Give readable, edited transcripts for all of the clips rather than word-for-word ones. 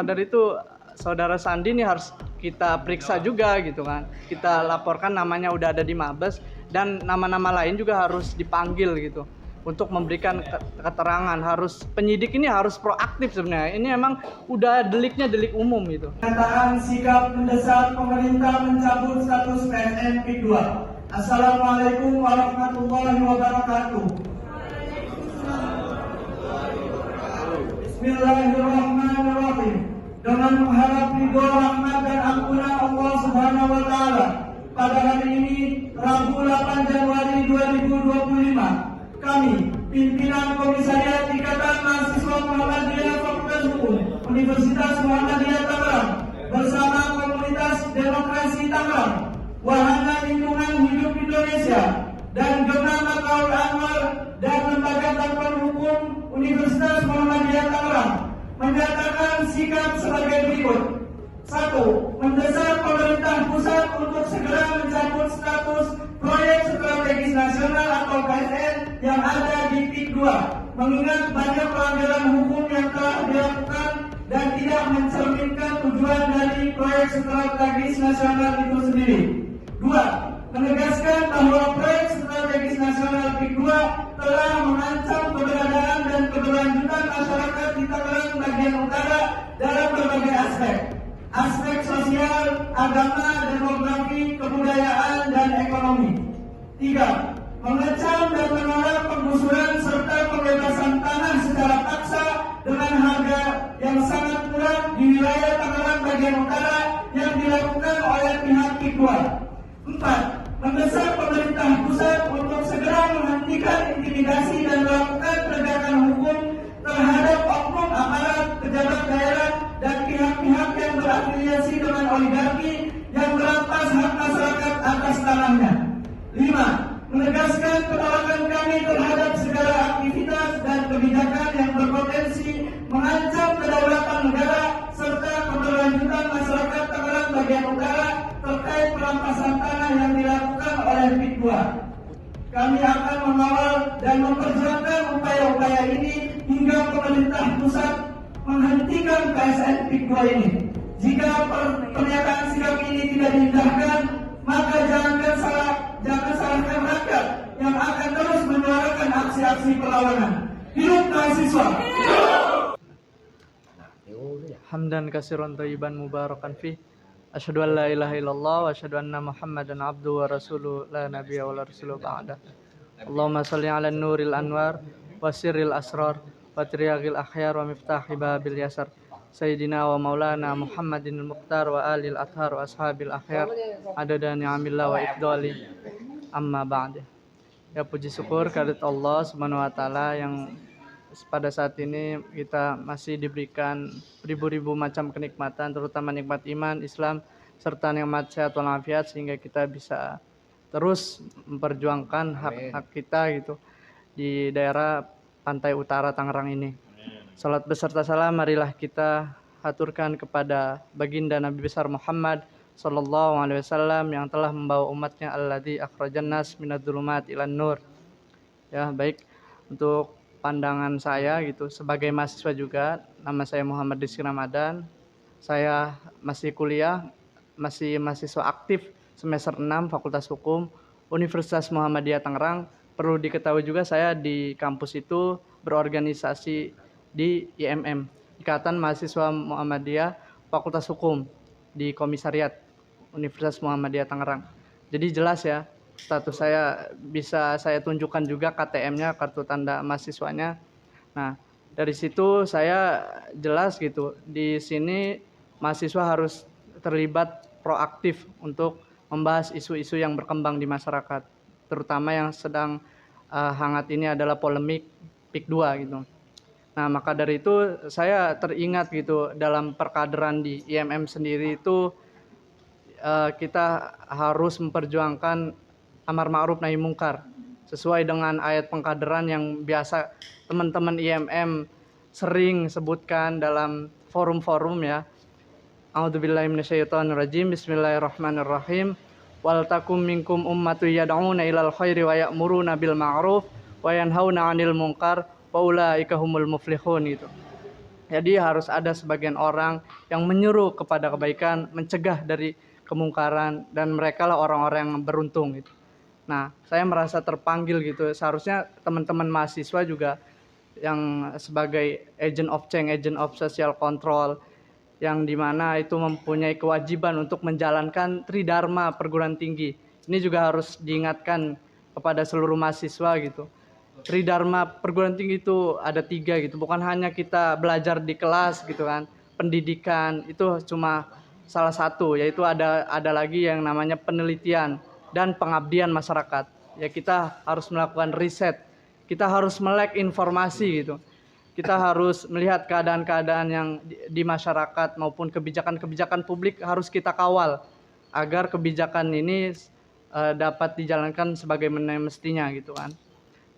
Dari itu saudara Sandi ini harus kita periksa juga gitu kan. Kita laporkan namanya udah ada di Mabes dan nama-nama lain juga harus dipanggil gitu untuk memberikan keterangan. Harus penyidik ini harus proaktif sebenarnya. Ini emang udah deliknya delik umum gitu. Pernyataan sikap mendesak pemerintah mencabut status PSN PIK 2. Assalamualaikum warahmatullahi wabarakatuh. Bismillahirrahmanirrahim. Dengan mengharap ridho, rahmat dan ampunan Allah Subhanahu wa taala, pada hari ini Rabu 8 Januari 2025, kami pimpinan Komisariat Ikatan Mahasiswa Muhammadiyah Fakultas Hukum Universitas Muhammadiyah Tangerang bersama Komunitas Demokrasi Tangerang, Wahana Lingkungan Hidup Indonesia, dan Genam Makaul Anwar dan Lembaga Bantuan Hukum Universitas Muhammadiyah Tangerang menyatakan sikap sebagai berikut. 1. Mendesak pemerintah pusat untuk segera mencabut status proyek strategis nasional atau KSN yang ada di PIK 2, mengingat banyak pelanggaran hukum yang telah dilakukan dan tidak mencerminkan tujuan dari proyek strategis nasional itu sendiri. 2. Menegaskan bahwa proyek strategis nasional PIK 2 telah mengancam keberadaan dan keberlanjutan masyarakat di Tangerang bagian utara dalam berbagai aspek sosial, agama, demografi, kebudayaan, dan ekonomi. 3. Mengecam dan menolak penggusuran serta pembebasan tanah secara paksa dengan harga yang sangat murah di wilayah Tangerang bagian utara yang dilakukan oleh pihak PIK 2. 4. Mendesak pemerintah pusat untuk segera menghentikan intimidasi dan melakukan penegakan hukum terhadap oknum aparat, pejabat daerah, dan pihak-pihak yang berafiliasi dengan oligarki yang merampas hak masyarakat atas tanahnya. 5. Menegaskan penolakan kami terhadap segala aktivitas dan kebijakan yang berpotensi mengancam kedaulatan negara serta keberlanjutan masyarakat Tangerang bagian utara terkait perampasan tanah yang dilakukan oleh PIK 2. Kami akan mengawal dan memperjuangkan upaya-upaya ini hingga pemerintah pusat menghentikan KSN PIK 2 ini. Jika pernyataan sikap ini tidak diindahkan, maka jangan salahkan rakyat yang akan terus menyuarakan aksi-aksi perlawanan. Hidup mahasiswa! Hamdan katsiran thayyiban mubarakan fih. Asyhadu an la ilaha illallah wa asyhadu anna Muhammadan abduhu wa rasuluhu la nabiyya wa la rasula ba'da. Allahumma shalli 'alan nuril anwar wa sirril asrar wa tiryaqil akhyar wa miftahi babil yasar. Sayyidina wa maulana Muhammadin al-Muqtar wa alil athhar wa ashabil akhyar adada ni'amillah wa ifdali amma ba'd. Ya, puji syukur kehadirat Allah Subhanahu wa taala yang pada saat ini kita masih diberikan ribu-ribu macam kenikmatan, terutama nikmat iman, Islam, serta nikmat sehat walafiat, sehingga kita bisa terus memperjuangkan hak-hak kita gitu di daerah pantai utara Tangerang ini. Salat beserta salam marilah kita haturkan kepada baginda Nabi besar Muhammad sallallahu alaihi wasallam yang telah membawa umatnya alladzi akhrajan nas minadz-dzulumat ilan nur. Ya, baik, untuk pandangan saya gitu sebagai mahasiswa juga, nama saya Muhammad Rizky Ramadan. Saya masih kuliah, masih mahasiswa aktif semester 6 Fakultas Hukum Universitas Muhammadiyah Tangerang. Perlu diketahui juga saya di kampus itu berorganisasi di IMM, Ikatan Mahasiswa Muhammadiyah Fakultas Hukum, di Komisariat Universitas Muhammadiyah Tangerang. Jadi jelas ya, status saya bisa saya tunjukkan juga KTM-nya, kartu tanda mahasiswanya. Nah, dari situ saya jelas gitu, di sini mahasiswa harus terlibat proaktif untuk membahas isu-isu yang berkembang di masyarakat, terutama yang sedang hangat ini adalah polemik PIK 2 gitu. Nah, maka dari itu saya teringat gitu, dalam perkaderan di IMM sendiri itu kita harus memperjuangkan amar ma'ruf nahi mungkar sesuai dengan ayat pengkaderan yang biasa teman-teman IMM sering sebutkan dalam forum-forum ya. A'udzubillahi minasyaitonirrajim. Bismillahirrahmanirrahim. Wal takum minkum ummatu yad'una ilal khairi wa ya'muruna bil ma'ruf wa yanhauna 'anil munkar wa ulaika humul muflihun gitu. Jadi harus ada sebagian orang yang menyuruh kepada kebaikan, mencegah dari kemungkaran, dan mereka lah orang-orang yang beruntung gitu. Nah, saya merasa terpanggil gitu. Seharusnya teman-teman mahasiswa juga yang sebagai agent of change, agent of social control, yang dimana itu mempunyai kewajiban untuk menjalankan tridharma perguruan tinggi. Ini juga harus diingatkan kepada seluruh mahasiswa gitu. Tridharma perguruan tinggi itu ada 3 gitu, bukan hanya kita belajar di kelas gitu kan. Pendidikan itu cuma salah satu, yaitu ada lagi yang namanya penelitian dan pengabdian masyarakat. Ya, kita harus melakukan riset, kita harus melek informasi gitu. Kita harus melihat keadaan-keadaan yang di masyarakat maupun kebijakan-kebijakan publik harus kita kawal agar kebijakan ini dapat dijalankan sebagaimana mestinya gitu kan.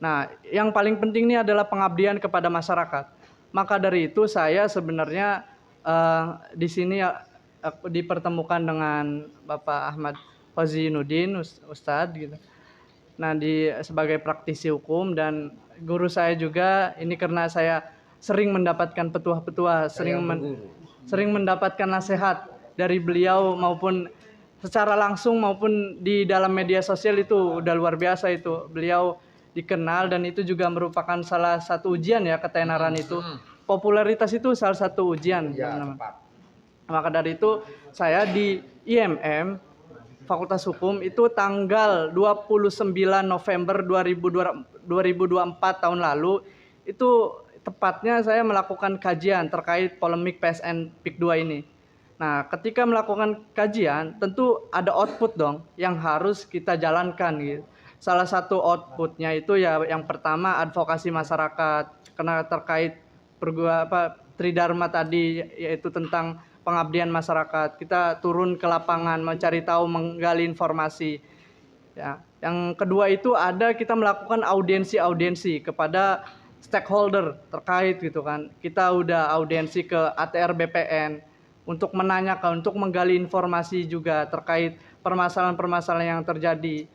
Nah, yang paling penting ini adalah pengabdian kepada masyarakat. Maka dari itu saya sebenarnya di sini dipertemukan dengan Bapak Ahmad Fazinuddin, Ustadz gitu. Nah, sebagai praktisi hukum, dan guru saya juga ini karena saya sering mendapatkan petuah-petuah, sering mendapatkan nasihat dari beliau maupun secara langsung maupun di dalam media sosial, itu udah luar biasa itu. Beliau dikenal dan itu juga merupakan salah satu ujian ya, ketenaran itu. Popularitas itu salah satu ujian. Ya, maka dari itu saya di IMM Fakultas Hukum itu tanggal 29 November 2024 tahun lalu, itu tepatnya saya melakukan kajian terkait polemik PSN PIK 2 ini. Nah, ketika melakukan kajian tentu ada output dong yang harus kita jalankan gitu. Salah satu outputnya itu ya yang pertama advokasi masyarakat karena terkait tridharma tadi, yaitu tentang pengabdian masyarakat. Kita turun ke lapangan mencari tahu, menggali informasi. Ya. Yang kedua itu kita melakukan audiensi kepada stakeholder terkait gitu kan. Kita udah audiensi ke ATR BPN untuk menanyakan, untuk menggali informasi juga terkait permasalahan-permasalahan yang terjadi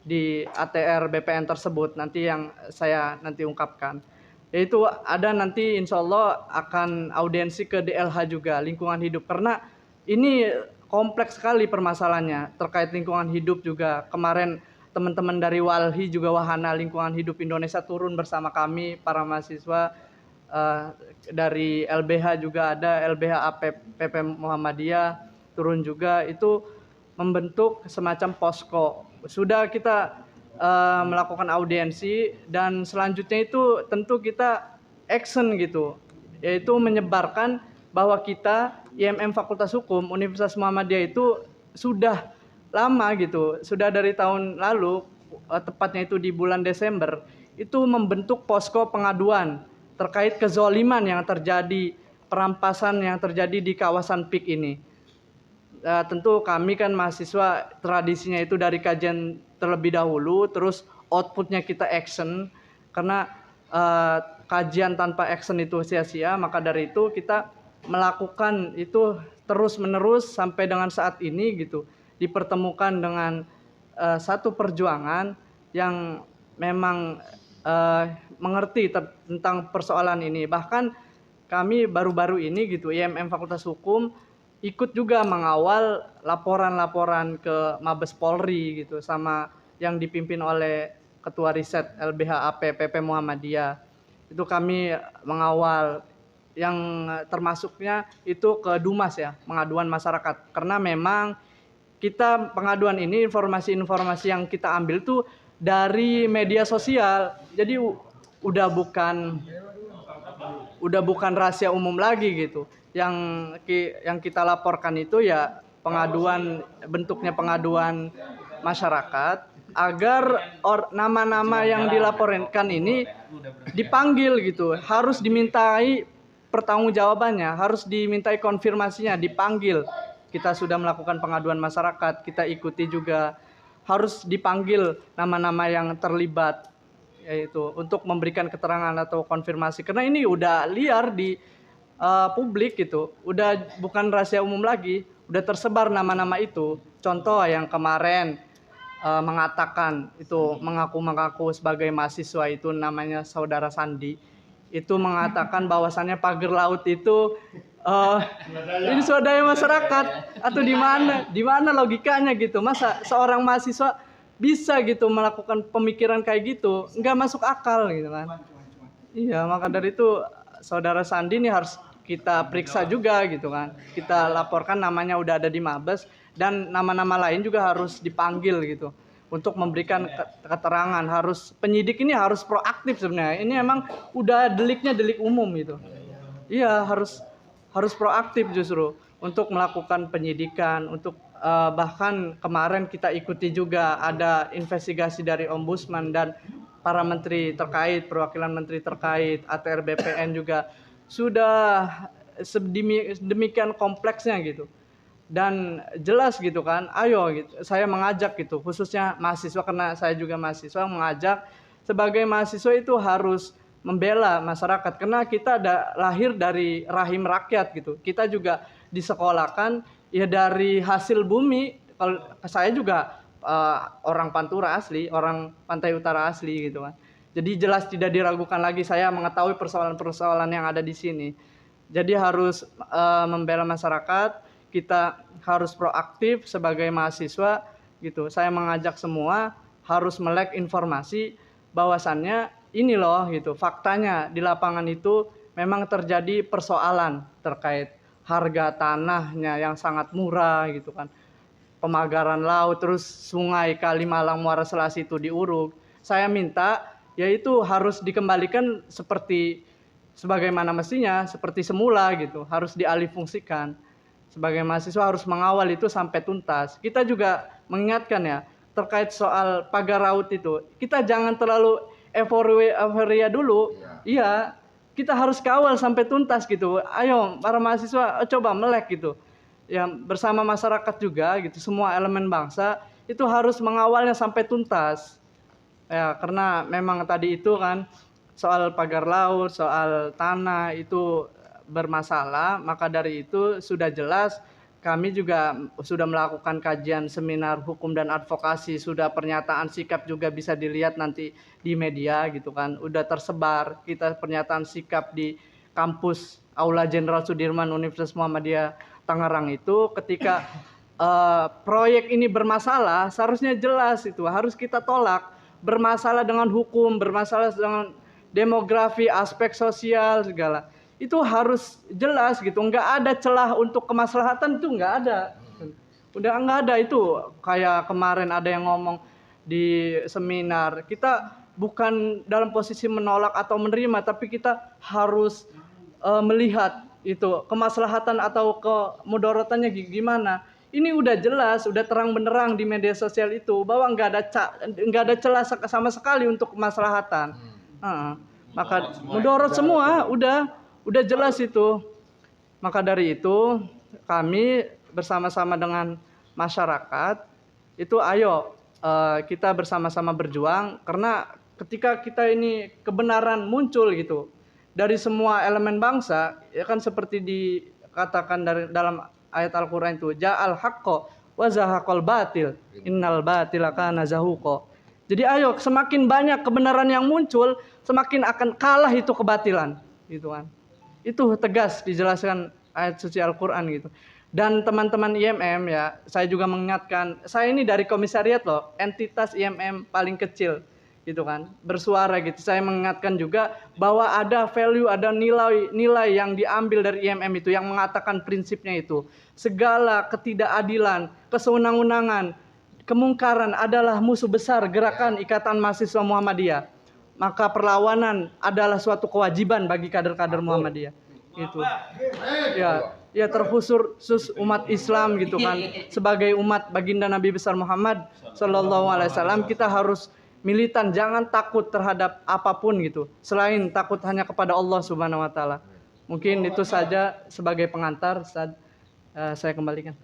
di ATR BPN tersebut, nanti yang saya ungkapkan. Yaitu ada nanti insya Allah akan audiensi ke DLH juga, lingkungan hidup. Karena ini kompleks sekali permasalahannya terkait lingkungan hidup juga. Kemarin teman-teman dari Walhi juga, Wahana Lingkungan Hidup Indonesia, turun bersama kami, para mahasiswa. Dari LBH juga ada, LBH PP Muhammadiyah turun juga, itu membentuk semacam posko. Sudah kita melakukan audiensi, dan selanjutnya itu tentu kita action gitu, yaitu menyebarkan bahwa kita IMM Fakultas Hukum Universitas Muhammadiyah itu sudah lama gitu, sudah dari tahun lalu, tepatnya itu di bulan Desember, itu membentuk posko pengaduan terkait kezoliman yang terjadi, perampasan yang terjadi di kawasan PIK ini. Tentu kami kan mahasiswa tradisinya itu dari kajian terlebih dahulu, terus outputnya kita action, karena kajian tanpa action itu sia-sia. Maka dari itu kita melakukan itu terus menerus sampai dengan saat ini gitu, dipertemukan dengan satu perjuangan yang memang mengerti tentang persoalan ini. Bahkan kami baru-baru ini gitu, IMM Fakultas Hukum ikut juga mengawal laporan-laporan ke Mabes Polri gitu, sama yang dipimpin oleh Ketua Riset LBH AP PP Muhammadiyah. Itu kami mengawal, yang termasuknya itu ke Dumas ya, pengaduan masyarakat. Karena memang kita pengaduan ini, informasi-informasi yang kita ambil tuh dari media sosial. Jadi udah bukan rahasia umum lagi gitu. Yang kita laporkan itu ya pengaduan, bentuknya pengaduan masyarakat, agar nama-nama yang dilaporkan ini dipanggil gitu, harus dimintai pertanggungjawabannya, harus dimintai konfirmasinya, dipanggil. Kita sudah melakukan pengaduan masyarakat, kita ikuti juga, harus dipanggil nama-nama yang terlibat, yaitu untuk memberikan keterangan atau konfirmasi. Karena ini udah liar di publik gitu, udah bukan rahasia umum lagi, udah tersebar nama-nama itu. Contoh yang kemarin mengatakan itu, mengaku-mengaku sebagai mahasiswa, itu namanya Saudara Sandi. itu mengatakan bahwasannya pagar laut itu ini swadaya masyarakat atau di mana logikanya gitu? Masa seorang mahasiswa bisa gitu melakukan pemikiran kayak gitu? Nggak masuk akal gitu kan? Iya, maka dari itu saudara Sandi ini harus kita periksa juga gitu kan. Kita laporkan, namanya udah ada di Mabes, dan nama-nama lain juga harus dipanggil gitu untuk memberikan keterangan. Harus penyidik ini harus proaktif sebenarnya. Ini emang udah deliknya delik umum gitu. Iya, harus proaktif justru untuk melakukan penyidikan, untuk bahkan kemarin kita ikuti juga ada investigasi dari Ombudsman dan para menteri terkait, perwakilan menteri terkait, ATR BPN juga sudah demikian kompleksnya gitu. Dan jelas gitu kan, ayo gitu, saya mengajak gitu, khususnya mahasiswa karena saya juga mahasiswa, mengajak sebagai mahasiswa itu harus membela masyarakat karena kita lahir dari rahim rakyat gitu. Kita juga disekolahkan ya dari hasil bumi. Kalau saya juga orang Pantura asli, orang Pantai Utara asli gitu kan. Jadi jelas tidak diragukan lagi saya mengetahui persoalan-persoalan yang ada di sini. Jadi harus membela masyarakat, kita harus proaktif sebagai mahasiswa gitu. Saya mengajak semua harus melek informasi bahwasannya ini loh gitu, faktanya di lapangan itu memang terjadi persoalan terkait harga tanahnya yang sangat murah gitu kan. Pemagaran laut, terus sungai Kalimalang, Muara Selasi itu diuruk. Saya minta yaitu harus dikembalikan seperti sebagaimana mestinya, seperti semula gitu, harus dialihfungsikan. Sebagai mahasiswa harus mengawal itu sampai tuntas. Kita juga mengingatkan ya terkait soal pagar laut itu. Kita jangan terlalu euforia dulu. Iya, kita harus kawal sampai tuntas gitu. Ayo para mahasiswa coba melek gitu. Ya bersama masyarakat juga gitu, semua elemen bangsa itu harus mengawalnya sampai tuntas. Ya karena memang tadi itu kan soal pagar laut, soal tanah itu bermasalah, maka dari itu sudah jelas kami juga sudah melakukan kajian seminar hukum dan advokasi, sudah pernyataan sikap juga bisa dilihat nanti di media gitu kan. Udah tersebar kita pernyataan sikap di kampus Aula Jenderal Sudirman Universitas Muhammadiyah Tangerang itu ketika proyek ini bermasalah, seharusnya jelas itu harus kita tolak. Bermasalah dengan hukum, bermasalah dengan demografi, aspek sosial segala. Itu harus jelas gitu, nggak ada celah untuk kemaslahatan, itu nggak ada. Udah nggak ada itu. Kayak kemarin ada yang ngomong di seminar, kita bukan dalam posisi menolak atau menerima, tapi kita harus melihat itu kemaslahatan atau kemudorotannya gimana. Ini udah jelas, udah terang benderang di media sosial itu bahwa nggak ada celah sama sekali untuk kemaslahatan. Maka mudorot semua udah jelas itu. Maka dari itu kami bersama-sama dengan masyarakat itu ayo kita bersama-sama berjuang, karena ketika kita ini kebenaran muncul gitu dari semua elemen bangsa, ya kan seperti dikatakan dalam ayat Al-Qur'an itu, ja'al haqqo wa zahaqal batil innal batila kana zahuqa. Jadi ayo semakin banyak kebenaran yang muncul, semakin akan kalah itu kebatilan, gitu kan. Itu tegas dijelaskan ayat suci Al-Qur'an gitu. Dan teman-teman IMM ya, saya juga mengingatkan, saya ini dari komisariat loh, entitas IMM paling kecil gitu kan, bersuara gitu. Saya mengingatkan juga bahwa ada value, ada nilai yang diambil dari IMM itu yang mengatakan prinsipnya itu segala ketidakadilan, kesewenang-wenangan, kemungkaran adalah musuh besar gerakan Ikatan Mahasiswa Muhammadiyah. Maka perlawanan adalah suatu kewajiban bagi kader-kader Muhammadiyah. Itu. Ya terkhusus umat Islam gitu kan. Sebagai umat baginda Nabi besar Muhammad sallallahu alaihi wasallam, kita harus militan, jangan takut terhadap apapun gitu. Selain takut hanya kepada Allah Subhanahu wa taala. Mungkin itu saja sebagai pengantar, saya kembalikan.